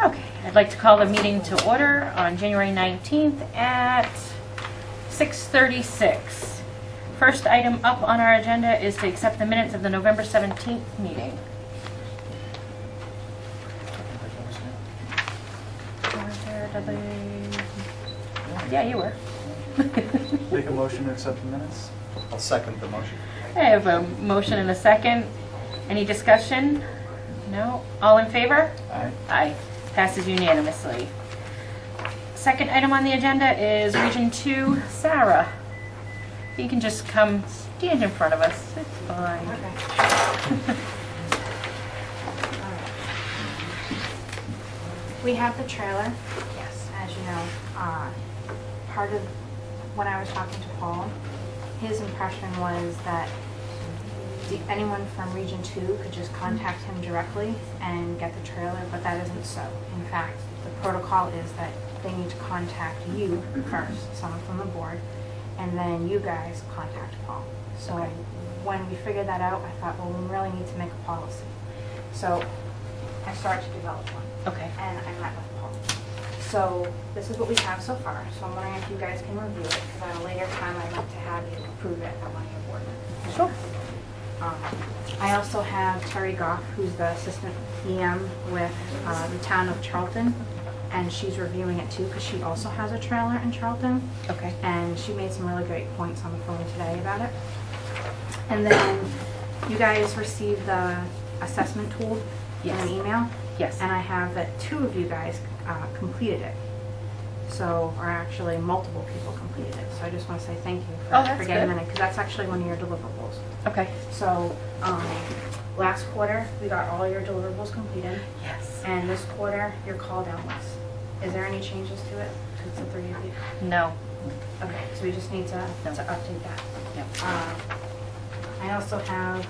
Okay, I'd like to call the meeting to order on January 19th at 6:36. First item up on our agenda is to accept the minutes of the November 17th meeting. Dudley? Yeah, you were. Make a motion to accept the minutes? I'll second the motion. I have a motion and a second. Any discussion? No? All in favor? Aye. Aye. Passes unanimously. Second item on the agenda is Region 2, Sarah. You can just come stand in front of us. It's fine. Okay. We have the trailer, yes, as you know. Part of when I was talking to Paul, his impression was that anyone from Region 2 could just contact him directly and get the trailer, but that isn't so. In fact, the protocol is that they need to contact you first, someone from the board, and then you guys contact Paul. So when we figured that out, I thought, well, we really need to make a policy. So I started to develop one. Okay. And I met with Paul. So this is what we have so far. So I'm wondering if you guys can review it, because at a later time I'd like to have you approve it at one of your board meetings. Sure. I also have Terry Goff, who's the assistant EM with the town of Charlton, and she's reviewing it too because she also has a trailer in Charlton. Okay. And she made some really great points on the phone today about it. And then you guys received the assessment tool in an email. Yes. And I have that 2 of you guys completed it. So, or actually multiple people completed it. So I just want to say thank you for getting them in, because that's actually one of your deliverables. Okay. So last quarter, we got all your deliverables completed. Yes. And this quarter, your call down list. Is there any changes to it? To the 3 of you? No. Okay, so we just need to update that. Yep. I also have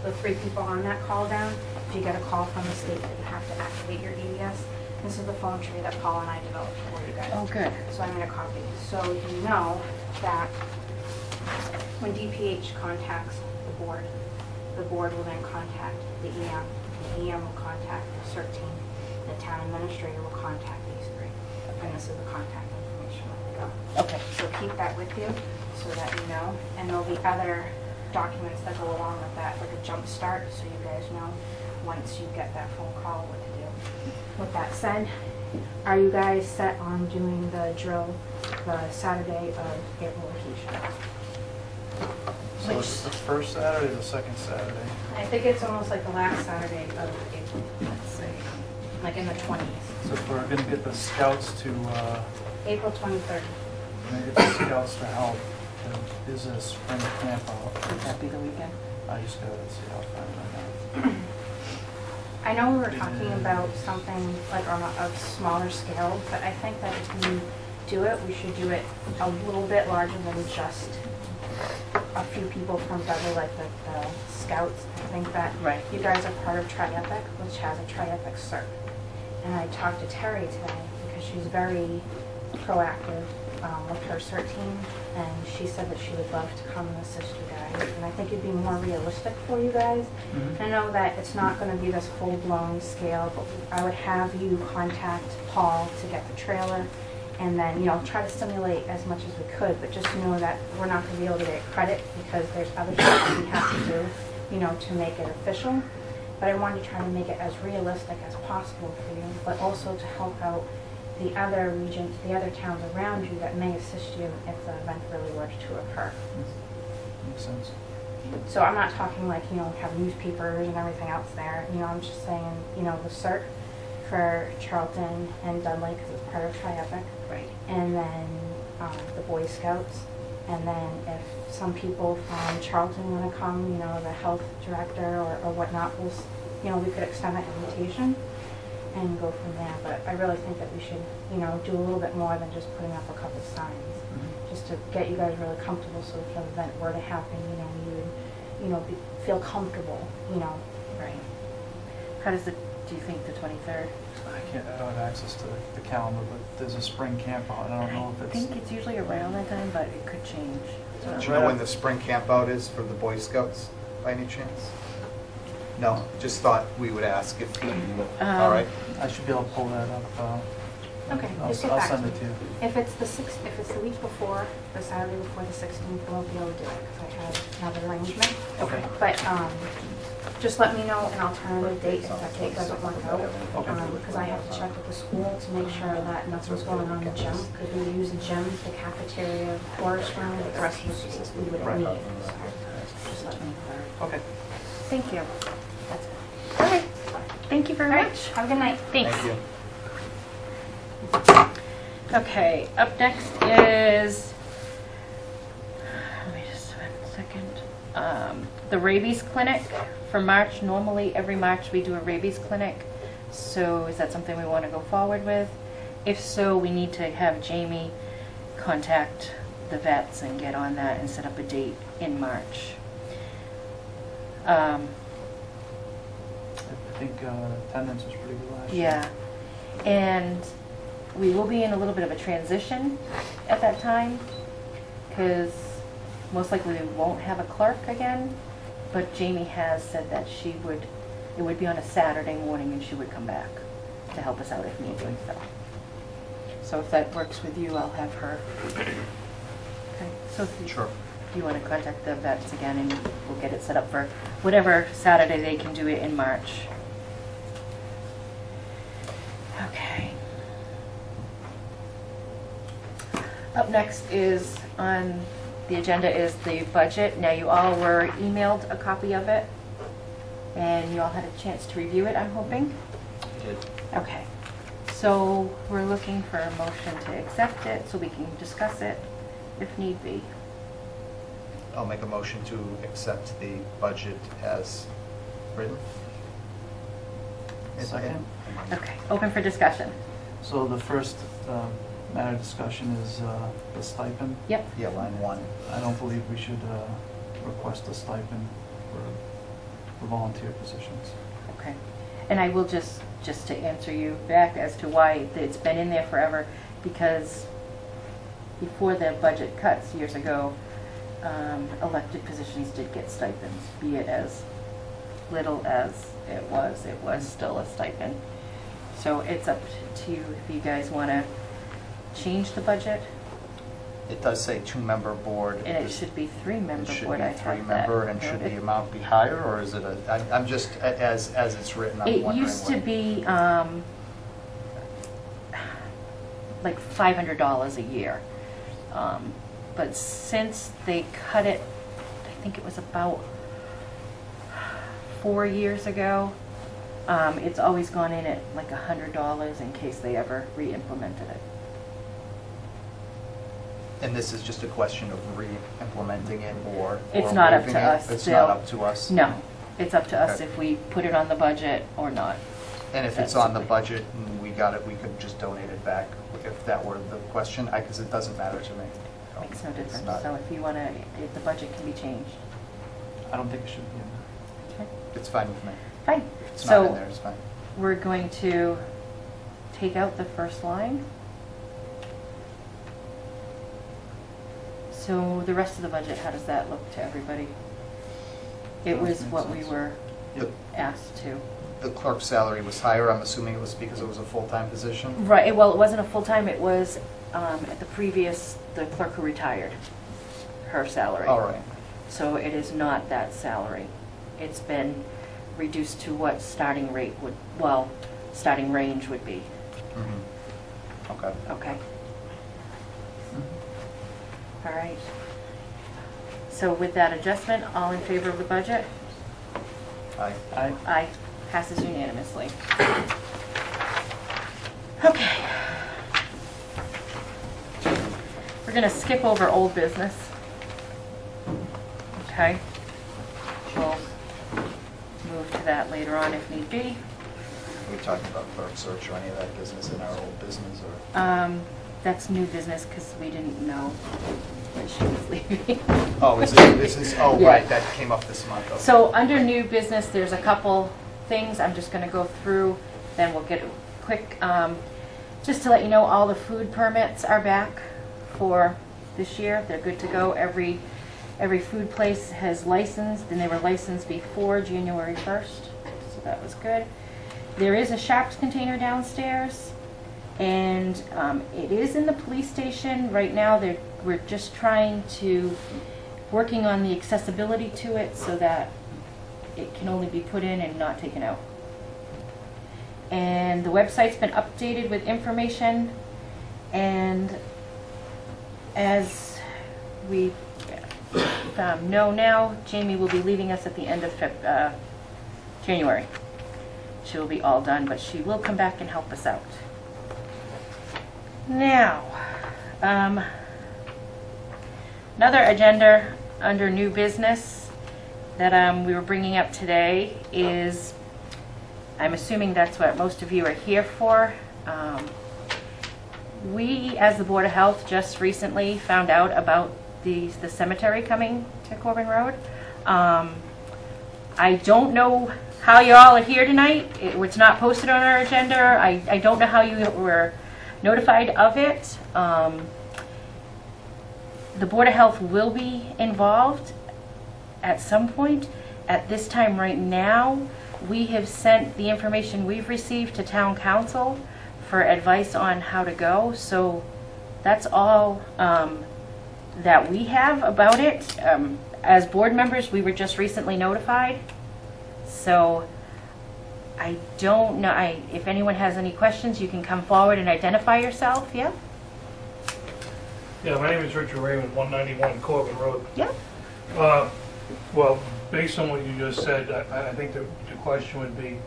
the 3 people on that call down. If you get a call from the state that you have to activate your EDS, this is the phone tree that Paul and I developed for you guys. Oh, good. So I'm going to copy. So you know that when DPH contacts the board will then contact the EM. The EM will contact the CERT team. The town administrator will contact these 3. And this is the contact information that we got. Okay. So keep that with you so that you know. And there'll be other documents that go along with that, like a jump start, so you guys know once you get that phone call what to do. With that said, are you guys set on doing the drill the Saturday of April vacation? So it's the first Saturday or the second Saturday? I think it's almost like the last Saturday of April. Let's see. Like in the 20s. So if we're going to get the scouts to, April 23rd. get the scouts to help, then is a spring camp out. Would that be the weekend? I just got to see how far right now. I know we were talking about something like on a smaller scale, but I think that if we do it, we should do it a little bit larger than just a few people from Dudley, like the scouts. I think that you guys are part of Tri-Epic, which has a Tri-Epic cert. And I talked to Terry today because she's very proactive with her CERT team, and she said that she would love to come and assist you guys. And I think it'd be more realistic for you guys. Mm-hmm. I know that it's not going to be this full-blown scale, but I would have you contact Paul to get the trailer, and then, try to simulate as much as we could, but just know that we're not going to be able to get credit because there's other stuff that we have to do, to make it official. But I wanted to try to make it as realistic as possible for you, but also to help out the other regions, the other towns around you that may assist you if the event really were to occur. Makes sense. So I'm not talking like, have newspapers and everything else there. I'm just saying, the CERT for Charlton and Dudley, because it's part of Tri-Epic. Right. And then the Boy Scouts. And then if some people from Charlton want to come, the health director or whatnot, we could extend that invitation and go from there. But I really think that we should, do a little bit more than just putting up a couple signs, just to get you guys really comfortable. So if an event were to happen, you would, feel comfortable, Right. How does do you think the 23rd? I don't have access to the calendar, but there's a spring camp out. I don't know if I it's. think it's usually around that time, but it could change. Do you know when the spring camp out is for the Boy Scouts, by any chance? No, just thought we would ask if, all right? I should be able to pull that up. Okay, I'll just get I'll back send to it me. to you. If it's the week before, the Saturday before the 16th, I won't be able to do it because I have another arrangement. Okay. But just let me know an alternative date if that date doesn't work out. Okay. Because I have to check with the school to make sure that nothing's going on in the gym. Because we use the gym, the cafeteria, the chorus room, but the rest of the space we wouldn't Right. need. So just let me know. Okay. Thank you. That's it. All right. Thank you very All right, much. have a good night. Thanks. Thank you. Okay, up next is, let me just one second. The rabies clinic for March. Normally, every March we do a rabies clinic. So is that something we want to go forward with? If so, we need to have Jamie contact the vets and get on that and set up a date in March. I think attendance was pretty good last year. Yeah, and we will be in a little bit of a transition at that time, because most likely we won't have a clerk again, but Jamie has said that it would be on a Saturday morning and she would come back to help us out if need be. So if that works with you, I'll have her. Okay, so if Sure. you want to contact the vets again, and we'll get it set up for whatever Saturday they can do it in March. Okay. Up next is on the agenda is the budget. Now, you all were emailed a copy of it, and you all had a chance to review it, I'm hoping. I did. Okay. So we're looking for a motion to accept it so we can discuss it if need be. I'll make a motion to accept the budget as written. Second. Okay, open for discussion. So the first matter of discussion is the stipend. Yep. Yeah, line 1. I don't believe we should request a stipend for volunteer positions. Okay. And I will just to answer you back as to why it's been in there forever, because before the budget cuts years ago, elected positions did get stipends, be it as little as it was still a stipend. So it's up to you if you guys want to change the budget, It does say 2-member board. and it should be 3-member It should board. be I have that 3-member, and should the noted. amount be higher, or is it I'm just, as it's written, I'm It wondering used to what- be like $500 a year. But since they cut it, I think it was about 4 years ago, it's always gone in at like $100 in case they ever re-implemented it. And this is just a question of re-implementing it or It's not up waiving to it? us. It's They'll- not up to us? No, it's up to us Okay. if we put it on the budget or not. And if it's on the budget and we got it, we could just donate it back, if that were the question, because it doesn't matter to me. Makes no It's difference. not- So if you want to, if the budget can be changed. I don't think it should be in Okay. It's fine with me. Fine. It's not in So there, it's fine. we're going to take out the first line. So the rest of the budget, how does that look to everybody? It That was makes what we sense. were The- asked to. The clerk's salary was higher, I'm assuming it was because it was a full-time position? Right, well, it wasn't a full-time, it was at the previous, the clerk who retired, her salary. All right. So it is not that salary. It's been reduced to what starting rate would, well, starting range would be. Mhm. Okay. Okay. All right. So with that adjustment, all in favor of the budget? Aye. there. Aye. Passes unanimously. Okay. We're going to skip over old business. Okay. We'll move to that later on if need be. Are we talking about clerk search or any of that business in our old business, or? That's new business because we didn't know when she was leaving. Oh, is this, oh, Yeah. right, that came up this month. Okay. So under new business, there's a couple things I'm just going to go through, then we'll get a quick, just to let you know, all the food permits are back for this year. They're good to go. Every Every food place has licensed, and they were licensed before January 1st, so that was good. There is a Sharps container downstairs, and it is in the police station. Right now, we're just working on the accessibility to it so that it can only be put in and not taken out. And the website's been updated with information, and as we know now, Jamie will be leaving us at the end of January. She will be all done, but she will come back and help us out. Now, another agenda under new business that we were bringing up today is, I'm assuming that's what most of you are here for. We, as the Board of Health, just recently found out about the cemetery coming to Corbin Road. I don't know how you all are here tonight. It's not posted on our agenda. I don't know how you were notified of it. The Board of Health will be involved at some point. At this time right now, we have sent the information we've received to Town Council for advice on how to go. So that's all that we have about it. As board members, we were just recently notified. So I don't know, if anyone has any questions, you can come forward and identify yourself. Yeah? Yeah, my name is Richard Raymond, 191 Corbin Road. Yeah. Well, based on what you just said, I think the question would be,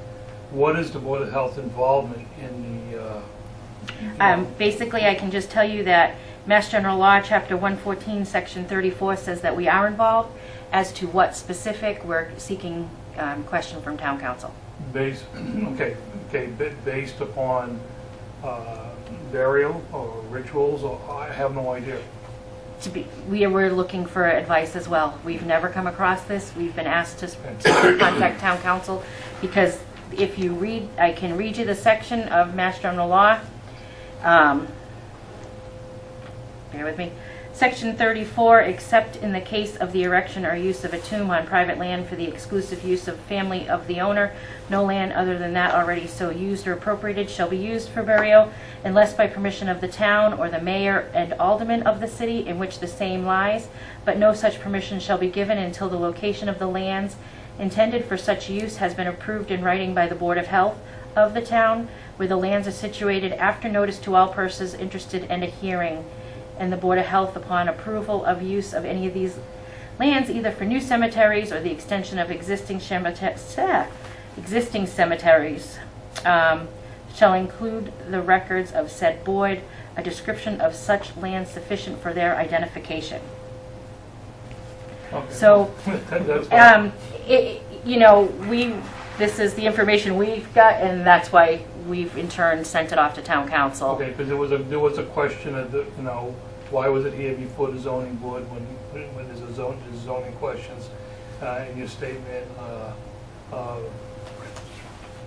what is the Board of Health involvement in the... Basically, I can just tell you that Mass General Law, Chapter 114, Section 34 says that we are involved. As to what specific, we're seeking question from Town Council. Based upon burial or rituals, or I have no idea. We were looking for advice as well. We've never come across this. We've been asked to contact Town Council because if you read, I can read you the section of Mass General Law. Bear with me. Section 34, except in the case of the erection or use of a tomb on private land for the exclusive use of family of the owner, no land other than that already so used or appropriated shall be used for burial, unless by permission of the town or the mayor and aldermen of the city in which the same lies, but no such permission shall be given until the location of the lands intended for such use has been approved in writing by the Board of Health of the town, where the lands are situated, after notice to all persons interested and a hearing. And the Board of Health, upon approval of use of any of these lands, either for new cemeteries or the extension of existing cemeteries, shall include the records of said board, a description of such land sufficient for their identification. Okay. So, That's fine. this is the information we've got, and that's why we've in turn sent it off to Town Council. Okay, because there was a question of the, why was it here before the zoning board when there's there's zoning questions in your statement,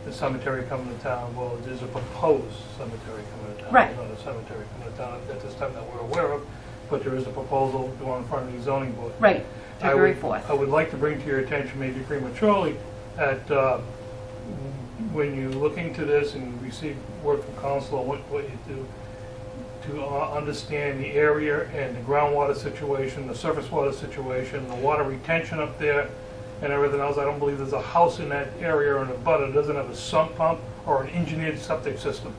the cemetery coming to town? Well, there's a proposed cemetery coming to town. Right. Not a cemetery coming to town at this time that we're aware of, but there is a proposal going in front of the zoning board. Right, February 4th. I would like to bring to your attention, maybe prematurely, that when you look into this and receive word from council on what you do, to understand the area and the groundwater situation, the surface water situation, the water retention up there, and everything else. I don't believe there's a house in that area or in a butter that doesn't have a sump pump or an engineered septic system.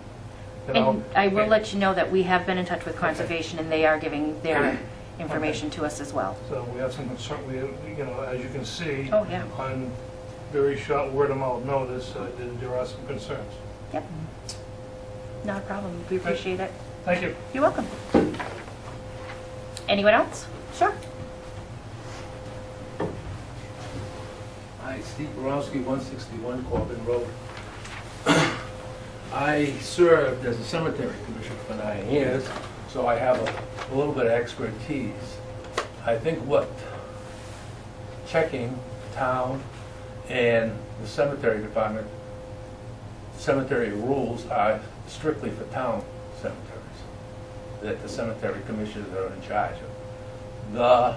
And I will let you know that we have been in touch with Conservation, and they are giving their information to us as well. So we have some concern. We have, as you can see, Oh, yeah. on very short word of mouth notice, there are some concerns. Yep. Not a problem. We appreciate it. Thank you. You're welcome. Anyone else? Sure. Hi, Steve Borowski, 161 Corbin Road. I served as a cemetery commissioner for 9 years, so I have a little bit of expertise. I think what checking town and the cemetery department, cemetery rules are strictly for town cemeteries, that the cemetery commissioners are in charge of. The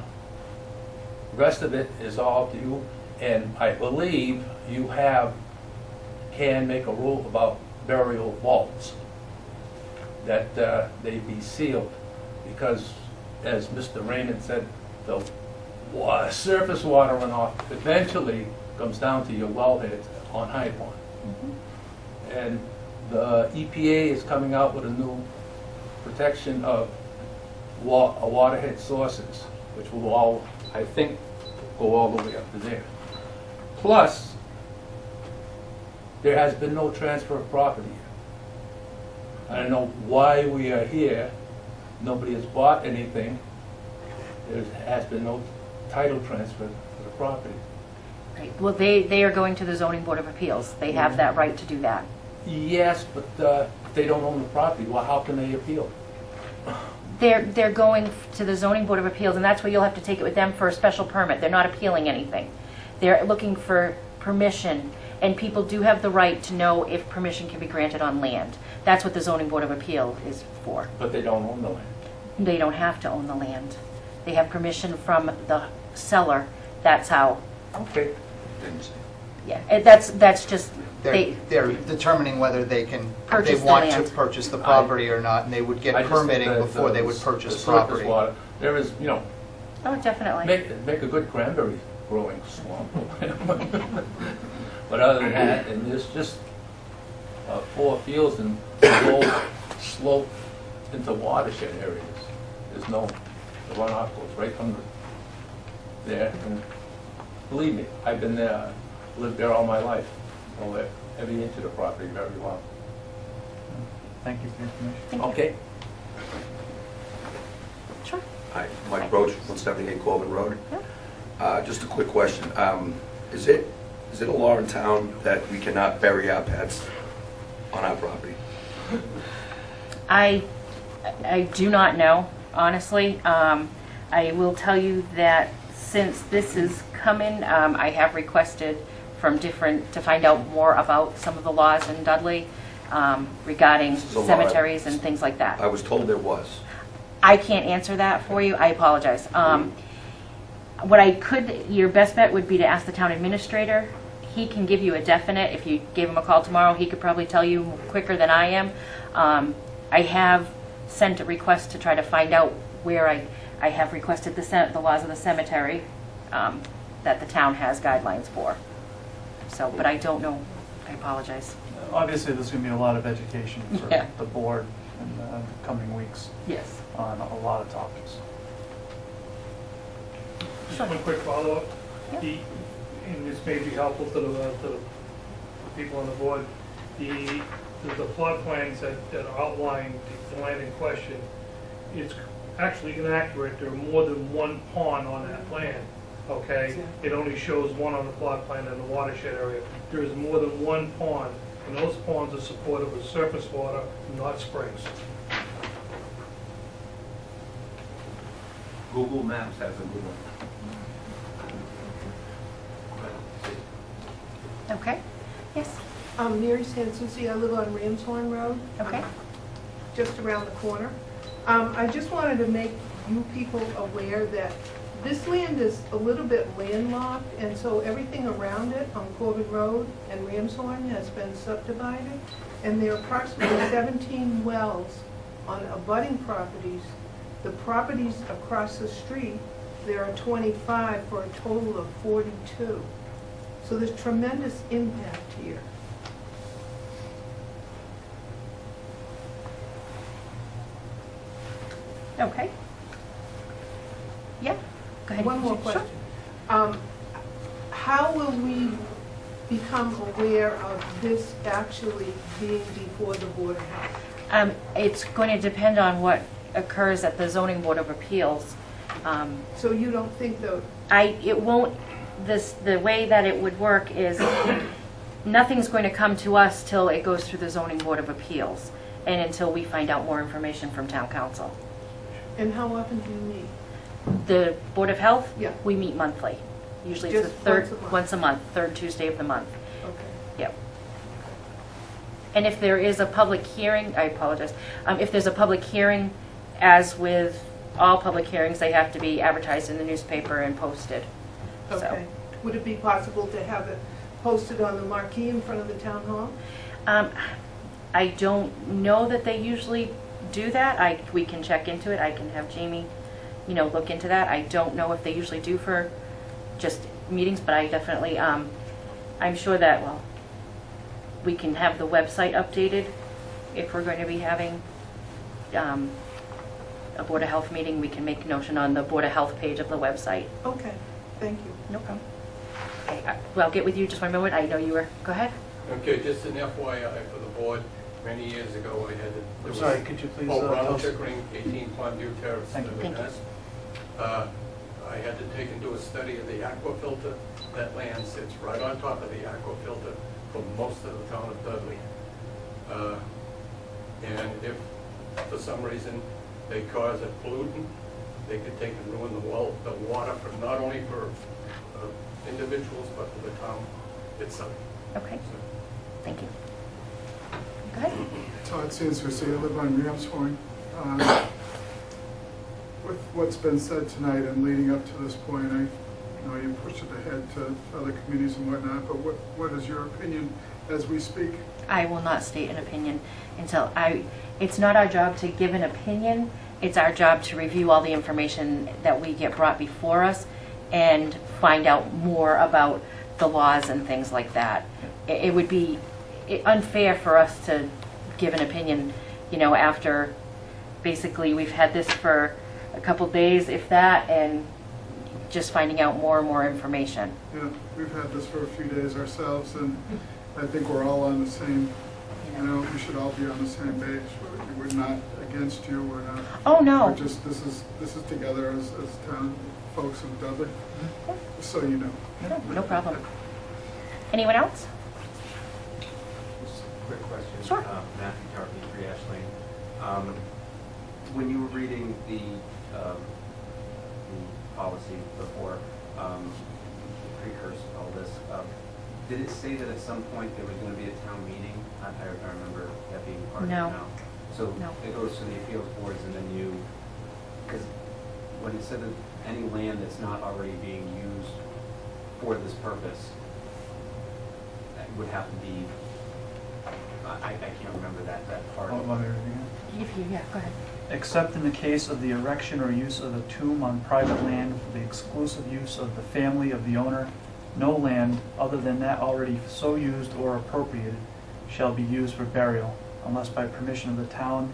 rest of it is all up to you, and I believe you can make a rule about burial vaults, that they be sealed, because, as Mr. Raymond said, the surface water runoff eventually comes down to your wellheads on High Pond. And the EPA is coming out with a new protection of waterhead sources, which will all, I think, go all the way up to there. Plus, there has been no transfer of property yet. I don't know why we are here. Nobody has bought anything. There has been no title transfer to the property. Right. Well, they are going to the zoning board of appeals. They have that right to do that. Yes, but if they don't own the property, well, how can they appeal? They're going to the zoning board of appeals, and that's where you'll have to take it with them for a special permit. They're not appealing anything. They're looking for permission, and people do have the right to know if permission can be granted on land. That's what the zoning board of appeal is for. But they don't own the land. They don't have to own the land. They have permission from the seller. That's how. Okay. Yeah, that's just They're determining whether they Purchase the want to land. purchase the property or not, and they would I get just think permitting that before they would the purchase surface property. water, there is, Oh, definitely. make a good cranberry growing swamp. But other than that, and there's just 4 fields and low slope into watershed areas. There's no, the runoff goes right from there. And believe me, I've been there, lived there all my life. Know every inch of the property very well. Thank you for the information. Okay. Sure. Hi, Mike Roach, 178 Corbin Road. Yeah. Just a quick question. Is it a law in town that we cannot bury our pets on our property? I do not know, honestly. I will tell you that since this is coming, I have requested from to find out more about some of the laws in Dudley regarding This is a law. cemeteries and things like that. I was told there was. I can't answer that for you. I apologize. What your best bet would be to ask the town administrator. He can give you a definite. If you gave him a call tomorrow, he could probably tell you quicker than I am. I have sent a request to try to find out where I have requested the laws of the cemetery that the town has guidelines for. So, but I don't know. I apologize. Obviously, there's going to be a lot of education for Yeah. the board in the coming weeks Yes. on a lot of topics. Just one quick follow-up. Yeah. And this may be helpful to the people on the board. The plot plans that outline the land in question, it's actually inaccurate. There are more than one pond on that land, okay? It only shows one on the plot plan in the watershed area. There is more than one pond, and those ponds are supported with surface water, not springs. Google Maps has a good one. Okay. Yes. Mary Sansucci, I live on Ramshorn Road, Okay. just around the corner. I just wanted to make you people aware that this land is a little bit landlocked, and so everything around it on Corbin Road and Ramshorn has been subdivided, and there are approximately 17 wells on abutting properties. The properties across the street, there are 25 for a total of 42. So there's tremendous impact here. Okay. Yeah. Go ahead. One more Sure. question. How will we become aware of this actually being before the Board of Health? It's going to depend on what occurs at the zoning board of appeals. So you don't think though, It won't, the way that it would work is nothing's going to come to us till it goes through the zoning board of appeals and until we find out more information from town council. and how often do you meet? The board of health? Yeah. We meet monthly. Usually it's the Just once a month? third Tuesday of the month. Okay. Yep. And if there is a public hearing, I apologize, if there's a public hearing, as with all public hearings, they have to be advertised in the newspaper and posted. So, Okay. Would it be possible to have it posted on the marquee in front of the town hall? I don't know that they usually do that. We can check into it. I can have Jamie, look into that. I don't know if they usually do for just meetings, but I definitely, I'm sure that, well, we can have the website updated if we're going to be having a Board of Health meeting. We can make notion on the Board of Health page of the website. Okay, thank you. No problem. Okay, well, I'll get with you just one moment. I know you were, go ahead. Okay, just an FYI for the board, many years ago I had to... I'm sorry, could you please Oh, tell Ronald us? Chickering, 18 Pondview Terrace. Thank you. Thank you. I had to take and do a study of the aqua filter. That land sits right on top of the aqua filter for most of the town of Dudley. And if, for some reason, they cause a pollutant, they could take and ruin the water for not only for individuals, but for the town itself. Okay, thank you. Go ahead. Todd Sansucci, I live on Rams Point. With what's been said tonight and leading up to this point, I know you pushed it ahead to other committees and whatnot, but what is your opinion as we speak? I will not state an opinion until it's not our job to give an opinion. It's our job to review all the information that we get brought before us and find out more about the laws and things like that. It would be unfair for us to give an opinion, after basically we've had this for a couple days, if that, and just finding out more and more information. Yeah, we've had this for a few days ourselves, and I think we're all on the same, we should all be on the same page. We're not against you, we're not. Oh, no. We're just, this is together as town folks of Dudley, just so you know. No problem. Anyone else? Just a quick question. Sure. Matthew Tarpey, 3 Ash Lane. When you were reading the policy before, the precursor to all this, did it say that at some point there was going to be a town meeting? I remember that being part of it now. So No. it goes to the appeals boards and then you, because when it said that any land that's not already being used for this purpose would have to be, I can't remember that part. Let me read it again. Yeah, go ahead. Except in the case of the erection or use of a tomb on private land for the exclusive use of the family of the owner, no land other than that already so used or appropriated shall be used for burial, unless by permission of the town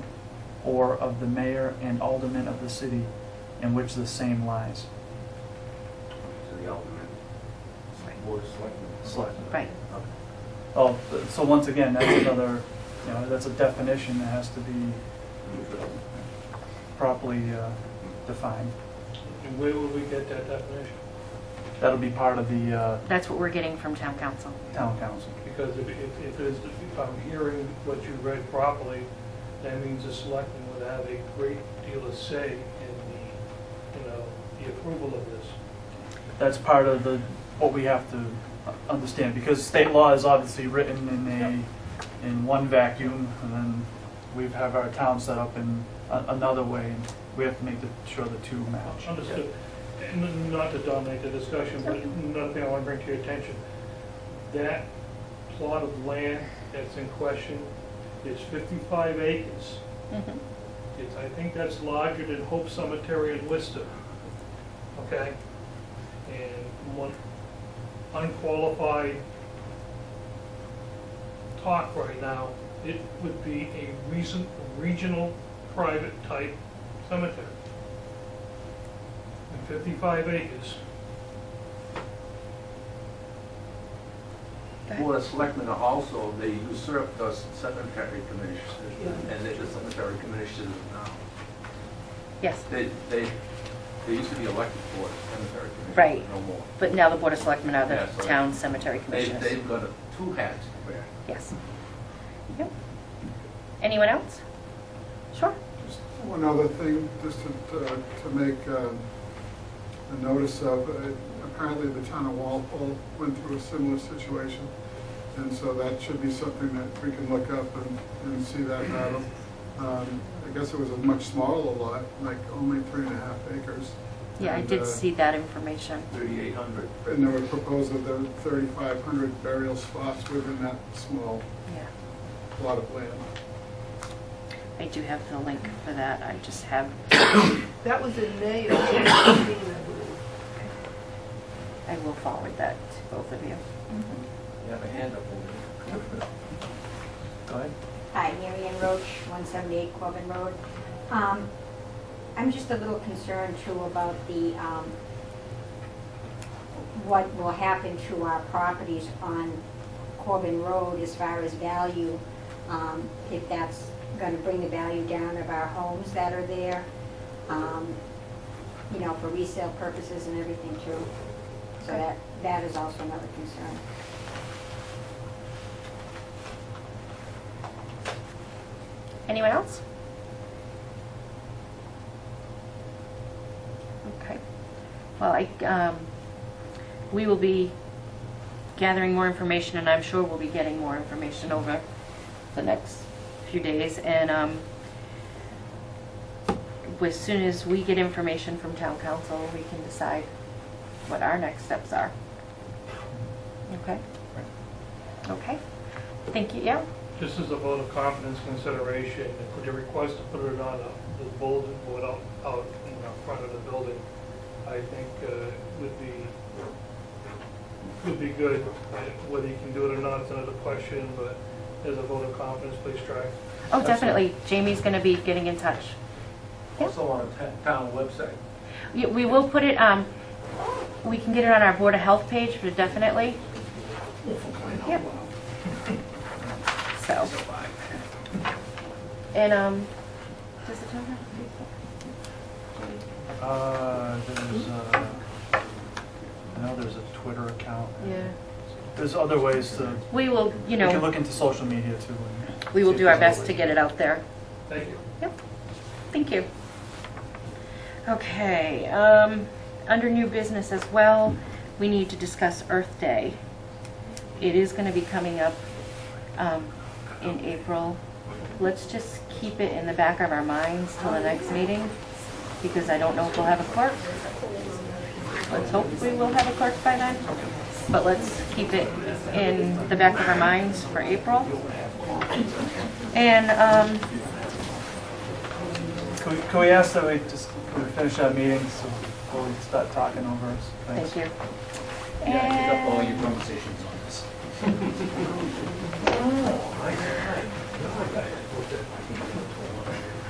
or of the mayor and aldermen of the city in which the same lies. So the alderman. Board of Selectmen. Selectmen. Right. Okay. Oh, so once again, that's another, that's a definition that has to be properly defined. And where will we get that definition? That'll be part of the That's what we're getting from town council. town council. Because if I'm hearing what you read properly, that means the selectmen would have a great deal of say in the approval of this. That's part of what we have to understand, because state law is obviously written in one vacuum, and then we have our town set up in another way, and we have to make sure the two match. Understood. And not to dominate the discussion, but another thing I want to bring to your attention, that plot of land that's in question is 55 acres. Mm-hmm. I think that's larger than Hope Cemetery in Worcester, okay? And one unqualified talk right now, it would be a regional private type cemetery. And 55 acres. Board of Selectmen are also, they usurp the cemetery commission, and they're the cemetery commissioners now. Yes, They used to be elected board of cemetery commissioners, Right. no more. but now the Board of Selectmen are the Yeah, so town cemetery commissioners. They've got two hats to wear. Yes. Yep. Anyone else? Sure. Just one other thing, just to make a notice of, apparently the town of Walpole went through a similar situation, and so that should be something that we can look up and see that battle. I guess it was a much smaller lot, like only 3.5 acres, Yeah, I And, did see that information. 3,800. And there were proposals of there were 3,500 burial spots within that small Yeah, plot of land. I do have the link for that. I just have, That was in May of 2015, I believe. I will forward that to both of you. You have a hand up over there. Go ahead. Hi, Mary Ann Roach, 178 Corbin Road. I'm just a little concerned too about the, what will happen to our properties on Corbin Road as far as value, if that's going to bring the value down of our homes that are there, you know, for resale purposes and everything too. So that is also another concern. Anyone else? Okay. Well, we will be gathering more information, and I'm sure we'll be getting more information over the next few days. And as soon as we get information from town council, we can decide what our next steps are. Okay? Okay. Thank you. Yeah? Just as a vote of confidence consideration, could you request to put it on the bulletin board out in the front of the building? I think would be good. Whether you can do it or not is another question, but as a vote of confidence, please try. Oh, definitely. Jamie's going to be getting in touch. Yeah. Also on a town website. Yeah, we will put it, we can get it on our Board of Health page, but definitely. Yeah. So. And, does the town have There's, I know there's a Twitter account. a? Yeah. There's other ways to, We will, we you can know, look into social media too. and we will see if do our there's best other to ways. get it out there. Thank you. Yep. Thank you. Okay, under new business as well, we need to discuss Earth Day. It is going to be coming up in April. Let's just keep it in the back of our minds till the next meeting, because I don't know if we'll have a clerk. Let's hope we will have a clerk by then, but let's keep it in the back of our minds for April. And Can we ask that we just can we finish our meeting so before we start talking over us? Thanks. thank you. Yeah, pick up all your conversations on this.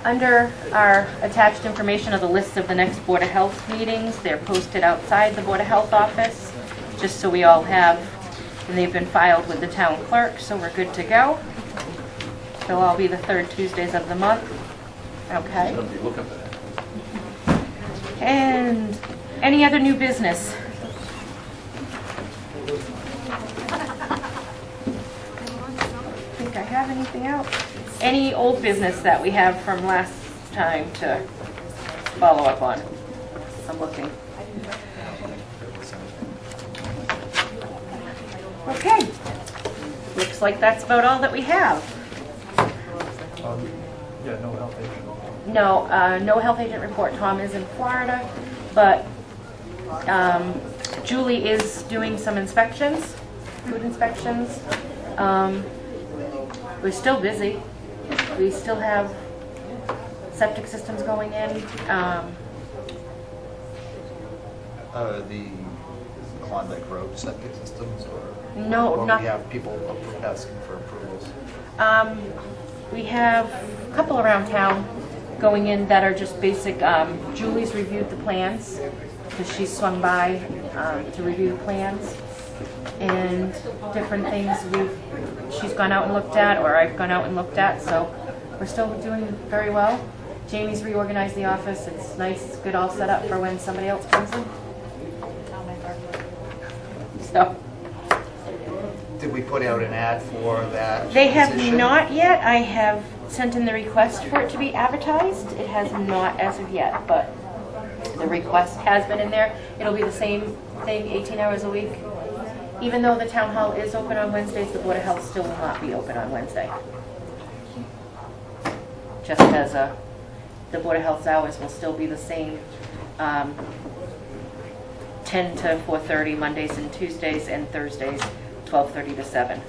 Under our attached information of the list of the next Board of Health meetings, they're posted outside the Board of Health office, just so we all have, and they've been filed with the town clerk, so we're good to go. They'll all be the third Tuesdays of the month. Okay. Somebody looking for that. And any other new business? Think I have anything else? Any old business that we have from last time to follow up on? I'm looking. Okay. Looks like that's about all that we have. Yeah, no health agent. No, no health agent report. Tom is in Florida, but Julie is doing some inspections, food inspections. We're still busy. We still have septic systems going in. The Klondike Road septic systems, or? No, or not. we have people asking for approvals? We have a couple around town going in that are just basic. Julie's reviewed the plans because she swung by to review the plans and different things she's gone out and looked at, or I've gone out and looked at. So we're still doing very well. Jamie's reorganized the office. It's nice, it's good, all set up for when somebody else comes in. So. Did we put out an ad for that They have position? not yet. I have sent in the request for it to be advertised. It has not as of yet, but the request has been in there. It'll be the same thing, 18 hours a week. Even though the town hall is open on Wednesdays, the Board of Health still will not be open on Wednesday. Just as the Board of Health's hours will still be the same 10 to 4:30 Mondays and Tuesdays, and Thursdays 12:30 to 7.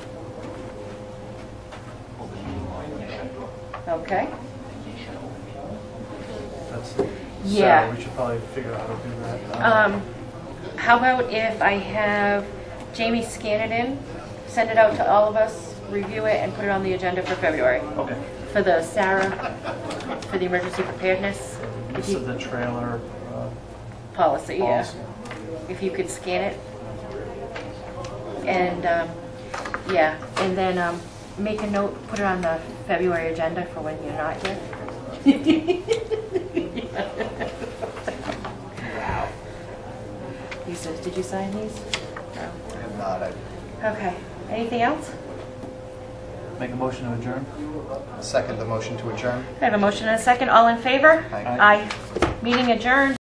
Okay? That's, Yeah. so we should probably figure out how to do that. How about if I have Jamie scan it in, send it out to all of us, review it, and put it on the agenda for February? Okay. For the Sarah, for the emergency preparedness This is the trailer policy, yeah. policy. If you could scan it. And, yeah, and then make a note, put it on the February agenda for when you're not here. Lisa, did you sign these? No. I have not, Okay. Anything else? Make a motion to adjourn? I second the motion to adjourn. I have a motion and a second. All in favor? Aye. Aye. Meeting adjourned.